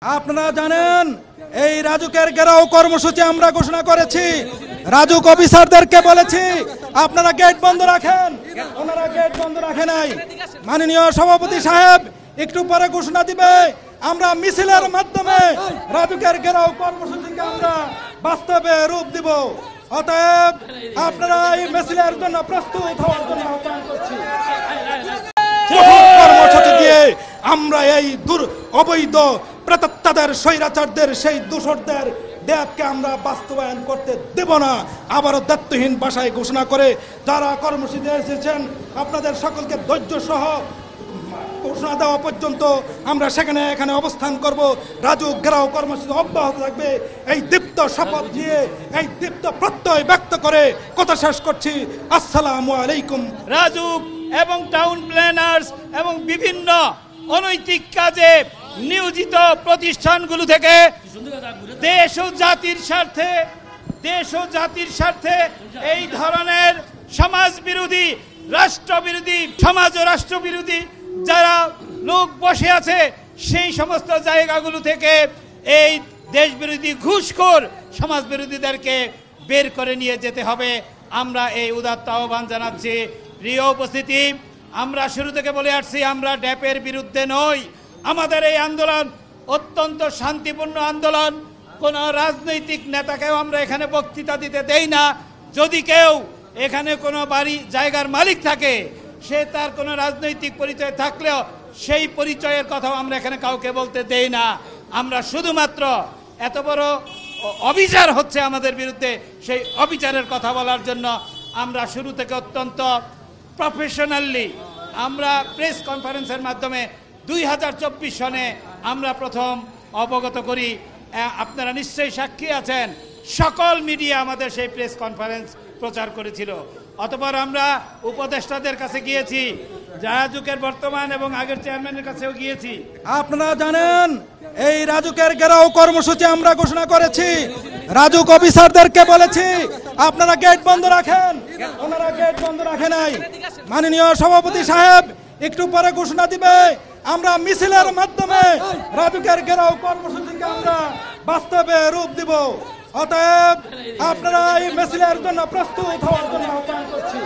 আপনারা জানেন এই রাজুকের ঘেরাও কর্মসূচি আমরা ঘোষণা করেছি। রাজুক অফিসারদেরকে বলেছি আপনারা গেট বন্ধ রাখেন, ওনারা গেট বন্ধ রাখে নাই। মাননীয় সভাপতি সাহেব একটু পরে ঘোষণা দিবে, আমরা মিছিলের মাধ্যমে রাজুকের ঘেরাও কর্মসূচিকে আমরা বাস্তবে রূপ দিব। অতএব আপনারা এই মিছিলের জন্য প্রস্তুত হওয়ার জন্য আহ্বান করছি। কর্মসূচি দিয়ে আমরা এই অবৈধ প্রেতাত্মাদের স্বৈরাচারদের সেই দূষরদের দেবকে আমরা বাস্তবায়ন করতে দেব না। আবারও দায়িত্বহীন ভাষায় ঘোষণা করে যারা কর্মসূচিতে এসেছেন আপনাদের সকলকে ধৈর্য সহ ঘোষণা দেওয়া পর্যন্ত আমরা এখানে অবস্থান করব। রাজুক ঘেরাও কর্মসূচি অব্যাহত থাকবে। এই দীপ্ত শপথ দিয়ে এই দীপ্ত প্রত্যয় ব্যক্ত করে কথা শেষ করছি। আসসালামু আলাইকুম। রাজুক এবং টাউন প্ল্যানার্স এবং বিভিন্ন অনৈতিক কাজে নিয়োজিত প্রতিষ্ঠানগুলো থেকে দেশ ও জাতির স্বার্থে এই ধরনের সমাজ বিরোধী সমাজ ও রাষ্ট্রবিরোধী যারা লোক বসে আছে সেই সমস্ত জায়গাগুলো থেকে এই দেশবিরোধী ঘুষখোর সমাজ বিরোধীদেরকে বের করে নিয়ে যেতে হবে। আমরা এই উদাত্ত আহ্বান জানাচ্ছি। প্রিয় উপস্থিতি, আমরা শুরু থেকে বলে আসছি আমরা ড্যাপের বিরুদ্ধে নই। আমাদের এই আন্দোলন অত্যন্ত শান্তিপূর্ণ আন্দোলন। কোনো রাজনৈতিক নেতাকেও আমরা এখানে বক্তৃতা দিতে দেই না। যদি কেউ এখানে কোনো জায়গার মালিক থাকে, সে তার কোনো রাজনৈতিক পরিচয় থাকলেও সেই পরিচয়ের কথাও আমরা এখানে কাউকে বলতে দেই না। আমরা শুধুমাত্র এত বড় অবিচার হচ্ছে আমাদের বিরুদ্ধে, সেই অবিচারের কথা বলার জন্য আমরা শুরু থেকে অত্যন্ত প্রফেশনালি আমরা প্রেস কনফারেন্সের মাধ্যমে 2024 সনে আমরা প্রথম অবগত করি। আপনারা নিশ্চয়ই সাক্ষী আছেন, সকল মিডিয়া আমাদের সেই প্রেস কনফারেন্স প্রচার করেছিল। অতঃপর আমরা উপদেষ্টাদের কাছে গিয়েছি, রাজুকের বর্তমান এবং আগের চেয়ারম্যানের কাছেও গিয়েছি। আপনারা জানেন এই রাজুকের ঘেরাও কর্মসূচি আমরা ঘোষণা করেছি। রাজুক অফিসারদেরকে বলেছি আপনারা গেট বন্ধ রাখেন, ওনারা গেট বন্ধ রাখে নাই। মাননীয় সভাপতি সাহেব একটু পরে ঘোষণা দিবে, আমরা মিছিলের মাধ্যমে রাজুকের ঘেরাও কর্মসূচিকে আমরা বাস্তবে রূপ দিব। অতএব আপনারা এই মিছিলের জন্য প্রস্তুত হওয়ার জন্য আহ্বান করছি।